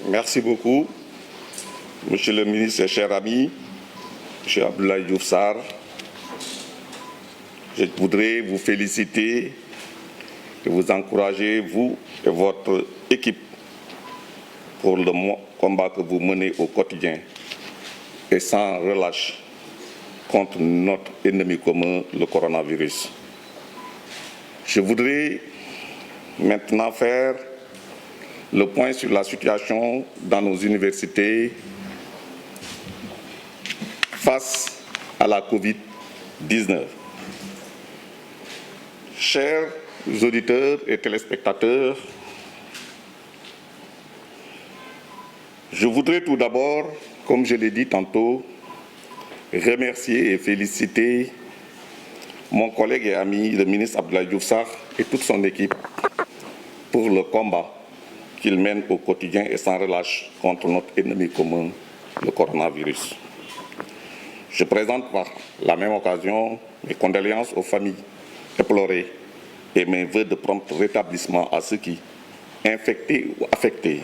Merci beaucoup, Monsieur le ministre et cher ami, M. Abdoulaye Diouf Sarr. Je voudrais vous féliciter et vous encourager, vous et votre équipe, pour le combat que vous menez au quotidien et sans relâche contre notre ennemi commun, le coronavirus. Je voudrais maintenant faire le point sur la situation dans nos universités face à la Covid-19. Chers auditeurs et téléspectateurs, je voudrais tout d'abord, comme je l'ai dit tantôt, remercier et féliciter mon collègue et ami, le ministre Abdoulaye Diouf Sarr et toute son équipe pour le combat qu'il mène au quotidien et sans relâche contre notre ennemi commun, le coronavirus. Je présente par la même occasion mes condoléances aux familles éplorées et mes vœux de prompt rétablissement à ceux qui, infectés ou affectés,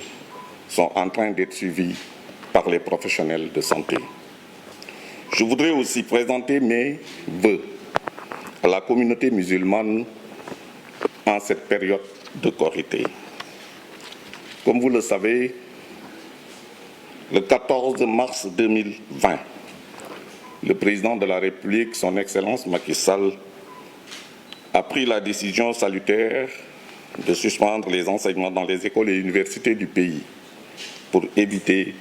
sont en train d'être suivis par les professionnels de santé. Je voudrais aussi présenter mes vœux à la communauté musulmane en cette période de Korité. Comme vous le savez, le 14 mars 2020, le président de la République, son Excellence Macky Sall, a pris la décision salutaire de suspendre les enseignements dans les écoles et universités du pays pour éviter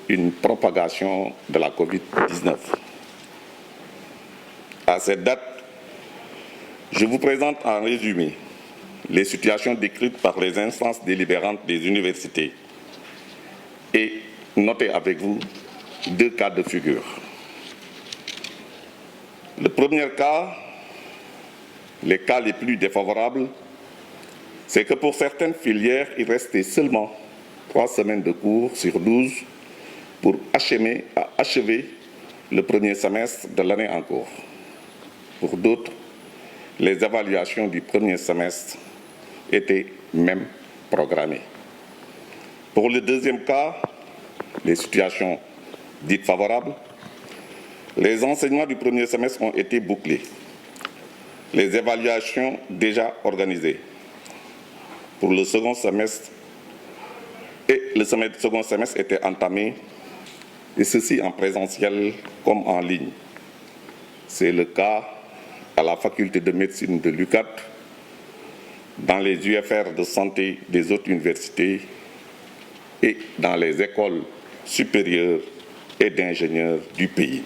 une propagation de la Covid-19. À cette date, je vous présente en résumé les situations décrites par les instances délibérantes des universités et notez avec vous 2 cas de figure. Le premier cas, les cas les plus défavorables, c'est que pour certaines filières, il restait seulement 3 semaines de cours sur 12 pour achever le premier semestre de l'année en cours. Pour d'autres, les évaluations du premier semestre étaient même programmées. Pour le deuxième cas, les situations dites favorables, les enseignements du premier semestre ont été bouclés, les évaluations déjà organisées. Pour le second semestre, le second semestre était entamé, et ceci en présentiel comme en ligne. C'est le cas à la faculté de médecine de l'UQAT, dans les UFR de santé des autres universités et dans les écoles supérieures et d'ingénieurs du pays.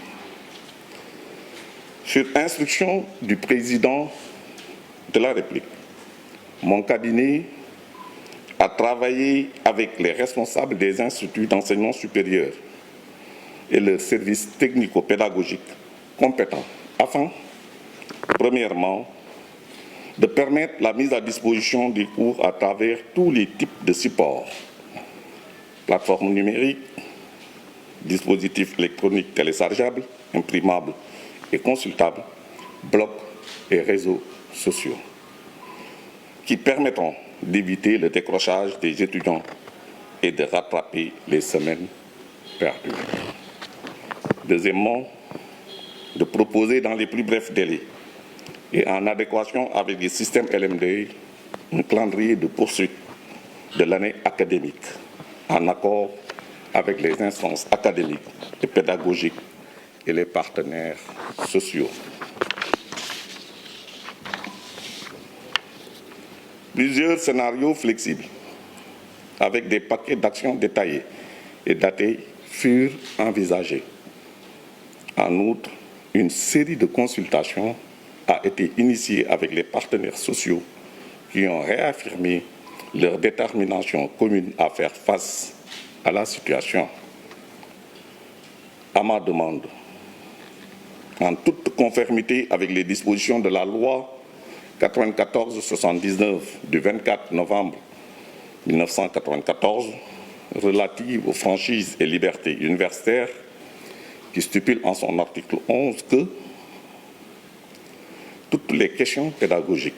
Sur instruction du président de la République, mon cabinet a travaillé avec les responsables des instituts d'enseignement supérieur et leurs services technico-pédagogiques compétents afin, premièrement, de permettre la mise à disposition des cours à travers tous les types de supports, plateformes numériques, dispositifs électroniques téléchargeables, imprimables et consultables, blogs et réseaux sociaux, qui permettront d'éviter le décrochage des étudiants et de rattraper les semaines perdues. Deuxièmement, de proposer dans les plus brefs délais et en adéquation avec les systèmes LMD un calendrier de poursuite de l'année académique en accord avec les instances académiques et pédagogiques et les partenaires sociaux. Plusieurs scénarios flexibles avec des paquets d'actions détaillés et datés furent envisagés. En outre, une série de consultations a été initiée avec les partenaires sociaux qui ont réaffirmé leur détermination commune à faire face à la situation. À ma demande, en toute conformité avec les dispositions de la loi 94-79 du 24 novembre 1994 relative aux franchises et libertés universitaires, qui stipule en son article 11 que toutes les questions pédagogiques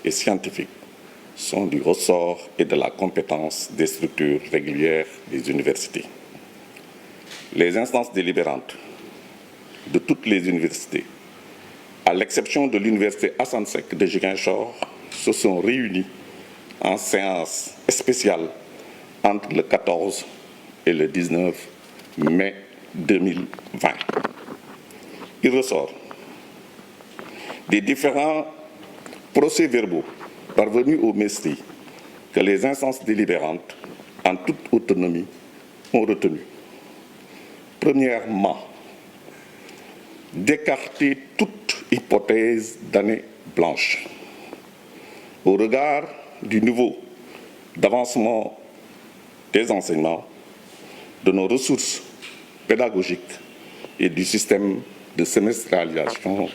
et scientifiques sont du ressort et de la compétence des structures régulières des universités. Les instances délibérantes de toutes les universités, à l'exception de l'université Assane Seck de Ziguinchor, se sont réunies en séance spéciale entre le 14 et le 19 mai 2020. Il ressort des différents procès-verbaux parvenus au MESTI que les instances délibérantes, en toute autonomie, ont retenu. Premièrement, d'écarter toute hypothèse d'année blanche. Au regard du niveau d'avancement des enseignements, de nos ressources pédagogiques et du système de semestrialisation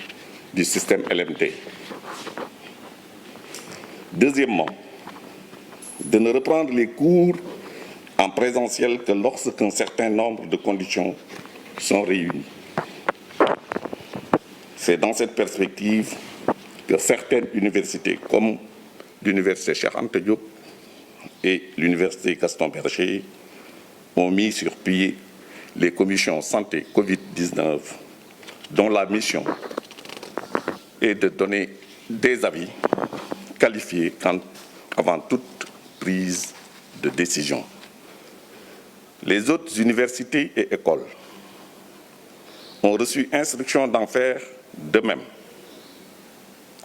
du système LMD. Deuxièmement, de ne reprendre les cours en présentiel que lorsqu'un certain nombre de conditions sont réunies. C'est dans cette perspective que certaines universités, comme l'université Cheikh Anta Diop et l'université Gaston Berger, ont mis sur pied les commissions santé Covid-19, dont la mission est de donner des avis qualifiés avant toute prise de décision. Les autres universités et écoles ont reçu instruction d'en faire de même.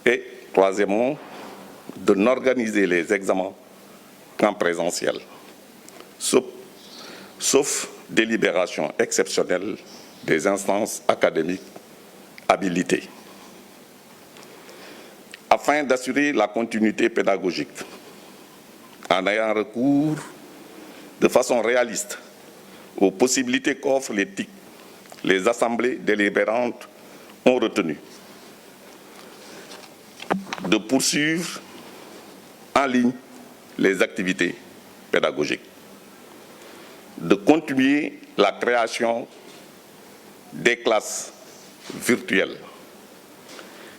Et troisièmement, de n'organiser les examens qu'en présentiel, sauf délibération exceptionnelle des instances académiques habilitées. Afin d'assurer la continuité pédagogique, en ayant recours de façon réaliste aux possibilités qu'offrent les TIC, les assemblées délibérantes ont retenu de poursuivre en ligne les activités pédagogiques, de continuer la création des classes virtuelles,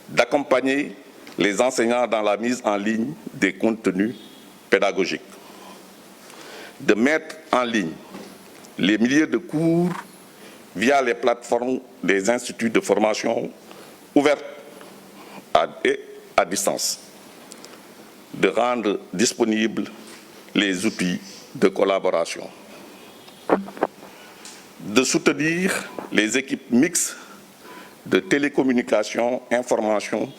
d'accompagner les enseignants dans la mise en ligne des contenus pédagogiques, de mettre en ligne les milliers de cours via les plateformes des instituts de formation ouvertes et à distance, de rendre disponibles les outils de collaboration, de soutenir les équipes mixtes de télécommunication, information,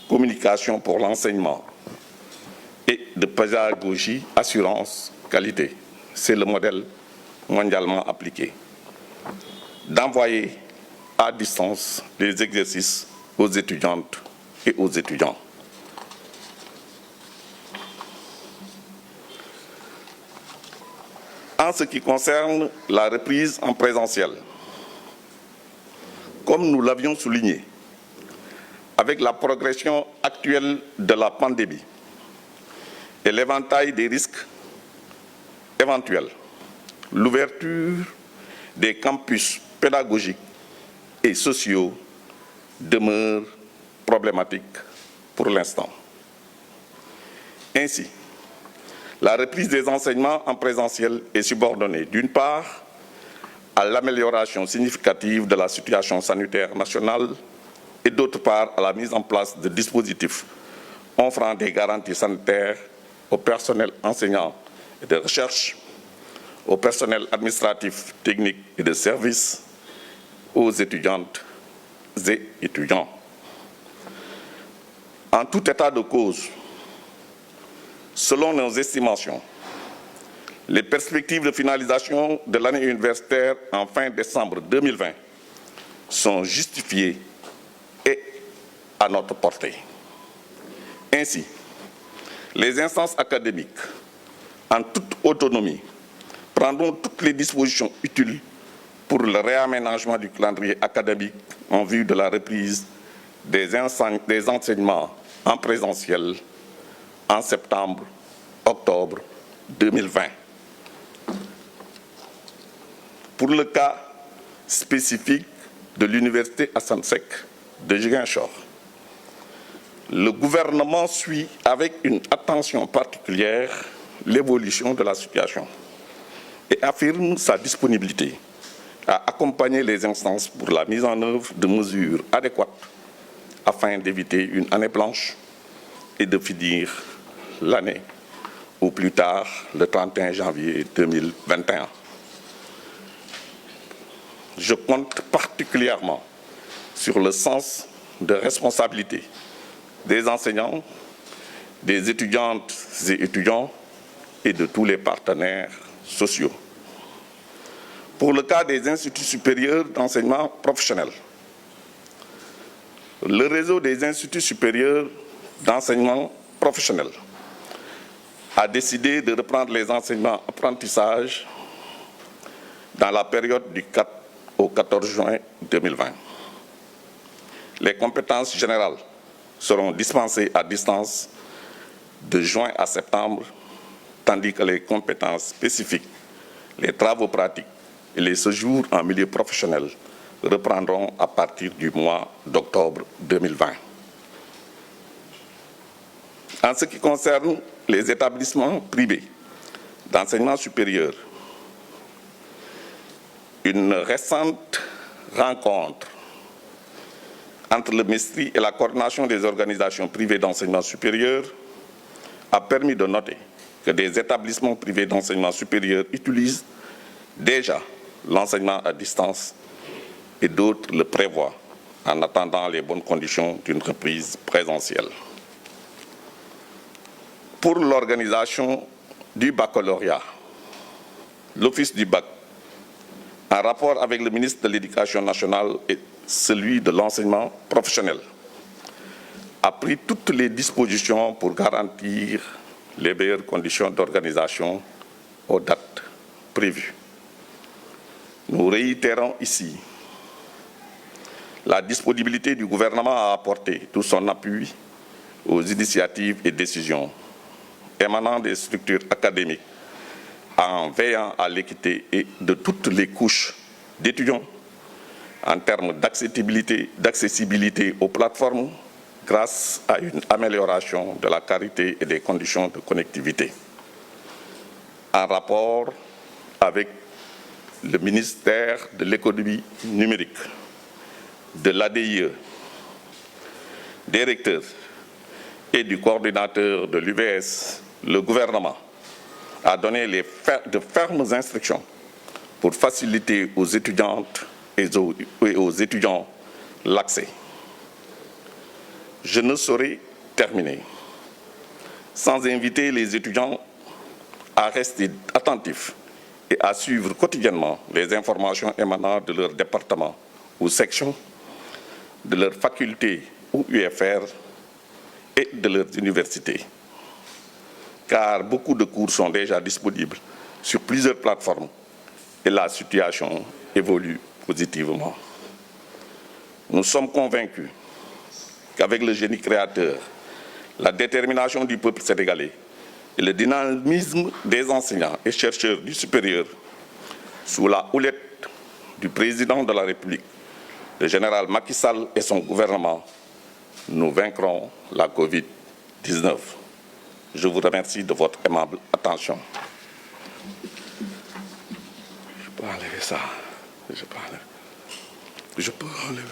communication pour l'enseignement et de pédagogie, assurance, qualité. C'est le modèle mondialement appliqué. D'envoyer à distance les exercices aux étudiantes et aux étudiants. En ce qui concerne la reprise en présentiel, comme nous l'avions souligné, avec la progression actuelle de la pandémie et l'éventail des risques éventuels, l'ouverture des campus pédagogiques et sociaux demeure problématique pour l'instant. Ainsi, la reprise des enseignements en présentiel est subordonnée, d'une part, à l'amélioration significative de la situation sanitaire nationale et d'autre part à la mise en place de dispositifs offrant des garanties sanitaires au personnel enseignant et de recherche, au personnel administratif, technique et de service, aux étudiantes et étudiants. En tout état de cause, selon nos estimations, les perspectives de finalisation de l'année universitaire en fin décembre 2020 sont justifiées et à notre portée. Ainsi, les instances académiques, en toute autonomie, prendront toutes les dispositions utiles pour le réaménagement du calendrier académique en vue de la reprise des enseignements en présentiel en septembre-octobre 2020. Pour le cas spécifique de l'université Assane Seck de Ziguinchor, le gouvernement suit avec une attention particulière l'évolution de la situation et affirme sa disponibilité à accompagner les instances pour la mise en œuvre de mesures adéquates afin d'éviter une année blanche et de finir l'année au plus tard le 31 janvier 2021. Je compte particulièrement sur le sens de responsabilité des enseignants, des étudiantes et étudiants et de tous les partenaires sociaux. Pour le cas des instituts supérieurs d'enseignement professionnel, le réseau des instituts supérieurs d'enseignement professionnel a décidé de reprendre les enseignements apprentissages dans la période du 4 au 14 juin 2020. Les compétences générales seront dispensées à distance de juin à septembre, tandis que les compétences spécifiques, les travaux pratiques et les séjours en milieu professionnel reprendront à partir du mois d'octobre 2020. En ce qui concerne les établissements privés d'enseignement supérieur, une récente rencontre entre le MESTRI et la coordination des organisations privées d'enseignement supérieur a permis de noter que des établissements privés d'enseignement supérieur utilisent déjà l'enseignement à distance et d'autres le prévoient en attendant les bonnes conditions d'une reprise présentielle. Pour l'organisation du baccalauréat, l'Office du bac, en rapport avec le ministre de l'Éducation nationale et celui de l'enseignement professionnel, a pris toutes les dispositions pour garantir les meilleures conditions d'organisation aux dates prévues. Nous réitérons ici la disponibilité du gouvernement à apporter tout son appui aux initiatives et décisions émanant des structures académiques en veillant à l'équité de toutes les couches d'étudiants en termes d'accessibilité aux plateformes grâce à une amélioration de la qualité et des conditions de connectivité. En rapport avec le ministère de l'économie numérique, de l'ADIE, des recteurs et du coordinateur de l'UVS, le gouvernement a donné de fermes instructions pour faciliter aux étudiantes et aux étudiants l'accès. Je ne saurais terminer sans inviter les étudiants à rester attentifs et à suivre quotidiennement les informations émanant de leur département ou section, de leur faculté ou UFR et de leurs universités. Car beaucoup de cours sont déjà disponibles sur plusieurs plateformes et la situation évolue positivement. Nous sommes convaincus qu'avec le génie créateur, la détermination du peuple sénégalais et le dynamisme des enseignants et chercheurs du supérieur, sous la houlette du président de la République, le général Macky Sall et son gouvernement, nous vaincrons la Covid-19. Je vous remercie de votre aimable attention. Je peux enlever ça. Je peux enlever.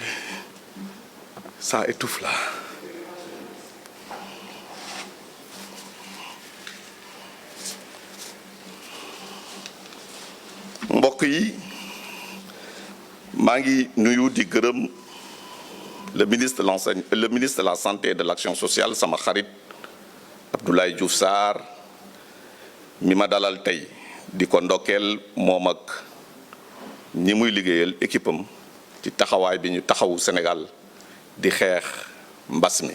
Ça étouffe là. mbokk yi maa ngi nuyu di gërëm le ministre de la santé et de l'action sociale sama xarit Abdoulaye Diouf Sarr mi ma dalal tey di ko ndokkeel moom ak ñi muy liggéeyal équipe am ci taxawaay bi ñu taxawu Sénégal di xeex mbas mi.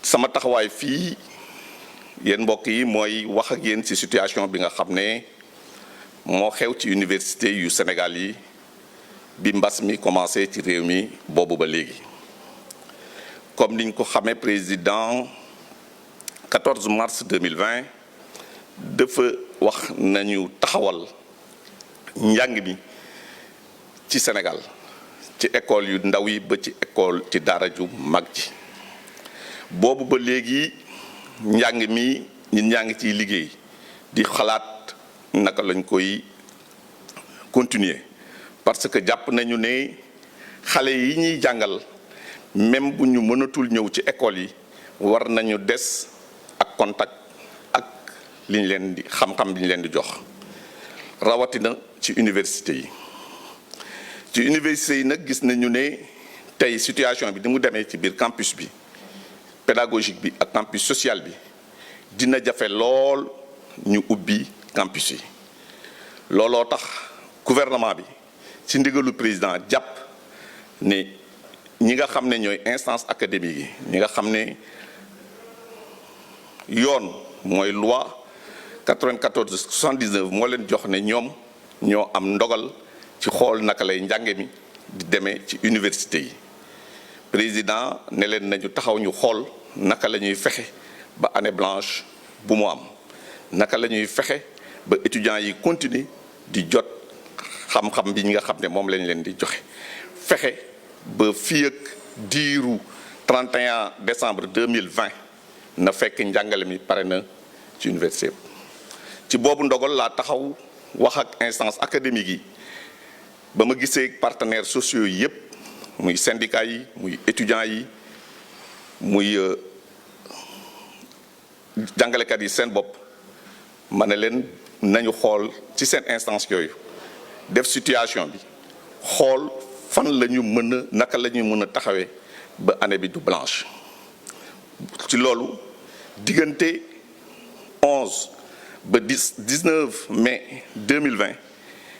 sama taxawaay fii yéen mbokk yi mooy wax ak yéen ci situation bi nga xam ne moo xew ci université yu Sénégal yi bi mbas mi commencé ci réew mi boobu ba léegi. Comme niñ ko xamee président 14 mars 2020 dafa wax nañu taxawal njàng mi ci Sénégal ci école yu ndaw yi ba ci école ci daara ju mag ji boobu ba léegi njàng mi ñun ñaa ngi ciy liggéey di xalaat naka lañ koy continuer parce que jàpp nañu ne xale yi ñuy jàngal même bu ñu mënatul ñëw ci école yi war nañu des ak contact ak li ñu leen di xam-xam bi ñu leen di jox rawatina ci université yi ci université yi nag gis nañu ne tey situation bi ni mu demee ci biir campus bi pédagogique bi ak campus social bi dina jafe lool ñu ubbi campus yi looloo tax gouvernement bi ci ndigalu président jàpp ne ñi nga xam ne ñooy instance académique yi ñi nga xam ne yoon mooy loi 94 79 moo leen jox ne ñoom ñoo am ndogal ci xool naka lay njànge mi di demee ci université yi président ne leen nañu taxaw ñu xool naka la ñuy fexe ba année blanche bu mu am naka la ñuy fexe ba étudiants yi continuer di jot xam-xam bi ñi nga xam ne moom lañ leen di joxe fexe ba fii ak diiru 31 décembre 2020 na fekk njàngale mi pare na ci université ci boobu ndogal laa taxaw wax ak instance académique yi ba ma gisee partenaires sociaux yi yépp muy syndicats yi muy étudiants yi muy jàngalekat yi seen bopp ma ne leen nañu xool ci seen instance yooyu def situation bi xool fan la ñu mën a naka la ñu mën a taxawee ba année bi du blanche ci loolu diggante 11 ba 19 mai 2020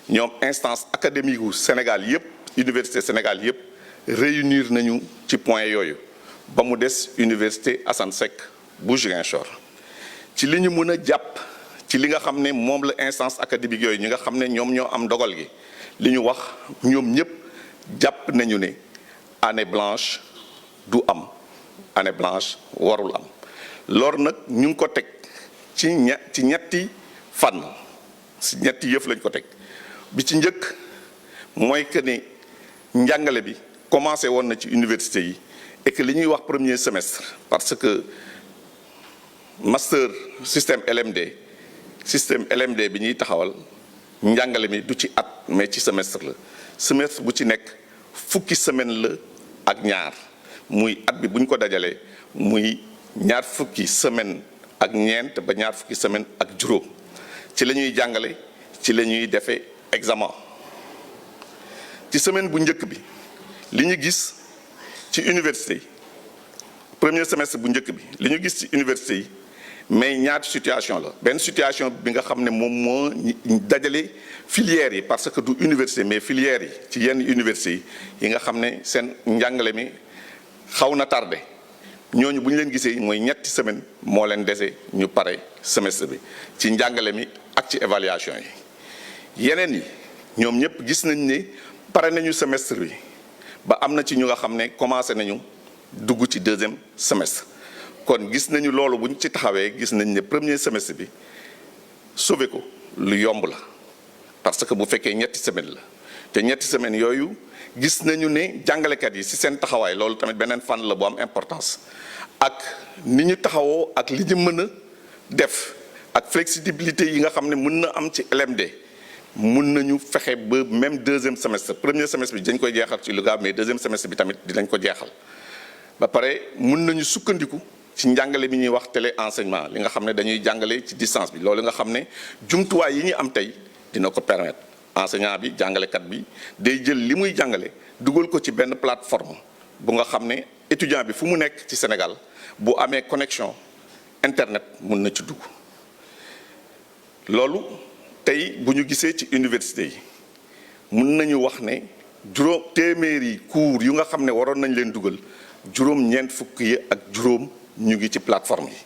ñoom instance académique wu Sénégal yépp université Sénégal yépp réunir nañu ci point yooyu ba mu des université Assane Seck bu Ziguinchor ci li ñu mën a jàpp ci li nga xam ne moom la instance académique yooyu ñi nga xam ne ñoom ñoo am dogal gi li ñu wax ñoom ñépp jàpp nañu ne année blanche du am année blanche warul am loolu nag ñu ngi ko teg ci ñetti fànn ci ñetti yëf lañ ko teg bi ci njëkk mooy que ne njàngale bi commencé woon na ci université yi et que li ñuy wax premier semestre parce que master système LMD bi ñuy taxawal njàngale mi du ci at mais ci semestre la semestre bu ci nekk fukki semaine la ak ñaar muy at bi bu ñu ko dajalee muy ñaar fukki semaine ak ñeent ba ñaar fukki semaine ak juróom ci la ñuy jàngale ci la ñuy defee examen ci semaine bu njëkk bi li ñu gis ci université yi premier semestre bu njëkk bi li ñu gis ci université yi mais ñaati situation la benn situation bi nga xam ne moom moo dajale filières yi parce que du université mais filières yi ci yenn université yi nga xam ne seen njàngale mi xaw na tardé ñooñu bu ñu leen gisee mooy ñetti semaine moo leen dese ñu pare semestre bi ci njàngale mi ak ci évaluation yi yeneen yi ñoom ñëpp gis nañ ne pare nañu semestre bi ba am na ci ñu nga xam ne commencé nañu dugg ci deuxième semestre kon gis nañu loolu bu ñu ci taxawee gis nañ ne premier semestre bi sauvé ko lu yomb la parce que bu fekkee ñetti semaine la te ñetti semaines yooyu gis nañu ne jàngalekat yi ci seen taxawaay loolu tamit beneen fànn la bu am importance ak ni ñu taxawoo ak li ñu mën a def ak flexibilité yi nga xam ne mën na am ci LMD mun nañu fexe ba même deuxième semestre premier semestre bi dañ koy jeexal ci Louga mais deuxième semestre bi tamit dinañ ko jeexal ba pare mun nañu sukkandiku ci njàngale bi ñuy wax téléenseignement li nga xam ne dañuy jàngale ci distance bi loolu nga xam ne jumtuwaay yi ñu am tey dina ko permettre enseignant bi jàngalekat bi day jël li muy jàngale dugal ko ci benn plateforme bu nga xam ne étudiant bi fu mu nekk ci Sénégal bu amee connexion internet mun na ci dugg loolu tey bu ñu gisee ci université yi mun nañu wax ne juróom téeméeri cours yu nga xam ne waroon nañ leen dugal juróom-ñeent fukk yi ak juróom ñu ngi ci plateforme yi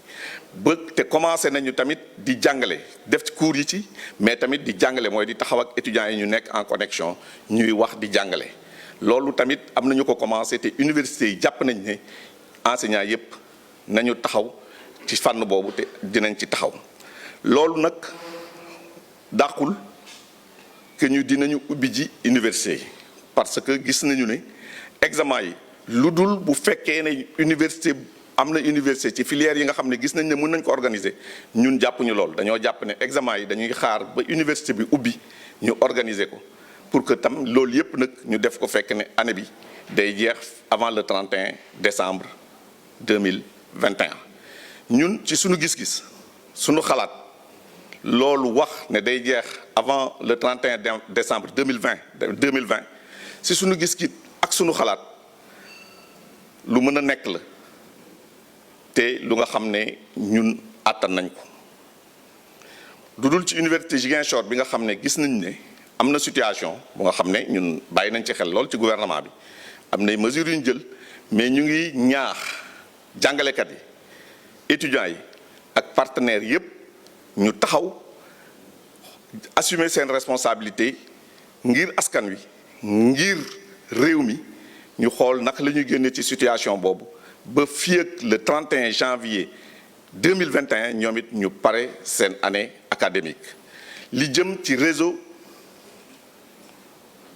ba te commencé nañu tamit di jàngale def ci cours yi ci mais tamit di jàngale mooy di taxaw ak étudiants yi ñu nekk en connexion ñuy wax di jàngale loolu tamit am nañu ko commencé te université yi jàpp nañ ne enseignants yépp nañu taxaw ci fànn boobu te dinañ ci taxaw loolu nag dàqul que ñu dinañu ubbi ji université yi parce que gis nañu ne examen yi lu dul bu fekkee ne université am na université ci filière yi nga xam ne gis nañ ne mën nañ ko organiser ñun jàppuñu lool dañoo jàpp ne examen yi dañuy xaar ba université bi ubbi ñu organiser ko pour que tam loolu yépp nag ñu def ko fekk ne année bi day jeex avant le 31 décembre 2021 ñun ci suñu gis-gis suñu xalaat loolu wax ne day jeex avant le 31 décembre 2020 si suñu gis-gis ak suñu xalaat lu mën a nekk la te lu nga xam ne ñun àttan nañ ko du dul ci université Ziguinchor bi nga xam ne gis nañ ne am na situation bu nga xam ne ñun bàyyi nañ ci xel lool ci gouvernement bi am nay mesures yu ñu jël mais ñu ngi ñaax jàngalekat yi étudiants yi ak partenaires yépp ñu taxaw assumer seen responsabilité ngir askan wi ngir réew mi ñu xool naka la ñuy génne ci situation boobu ba fii ak le 31 janvier 2021 ñoom it ñu pare seen année académique li jëm ci réseau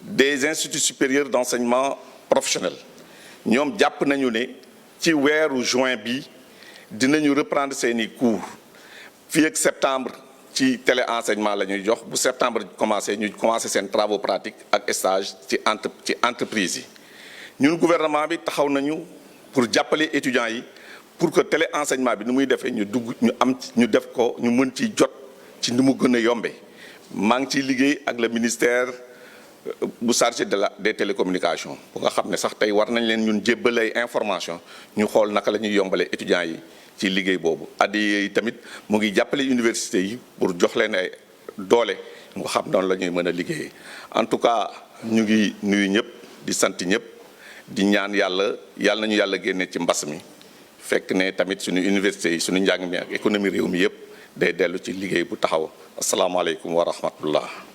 des instituts supérieurs d'enseignement professionnel ñoom jàpp nañu ne ci weeru juin bi dinañu reprendre seeni cours fii ak septembre ci téléenseignement la ñuy jox bu septembre commencé ñu commencé seen travaux pratiques ak stage ci entreprise yi ñun gouvernement bi taxaw nañu pour jàppale étudiants yi pour que téléenseignement bi ni muy defee ñu dugg ñu def ko ñu mën ci jot ci ni mu gën a yombee maa ngi ciy liggéey ak le ministère bu chargé des télécommunications bu nga xam ne sax tey war nañ leen ñun jébbal ay information ñu xool naka la ñuy yombalee étudiants yi ci liggéey boobu addi yi tamit mu ngi jàppale université yi pour jox leen ay doole nga xam noonu la ñuy mën a liggéeyee en tout cas ñu ngi nuyu ñëpp di sant ñëpp di ñaan yàlla nañu yàlla génne ci mbas mi fekk ne tamit suñu université yi suñu njàng mi ak économie réew mi yëpp day dellu ci liggéey bu taxaw asalaamaaleykum wa rahmatullah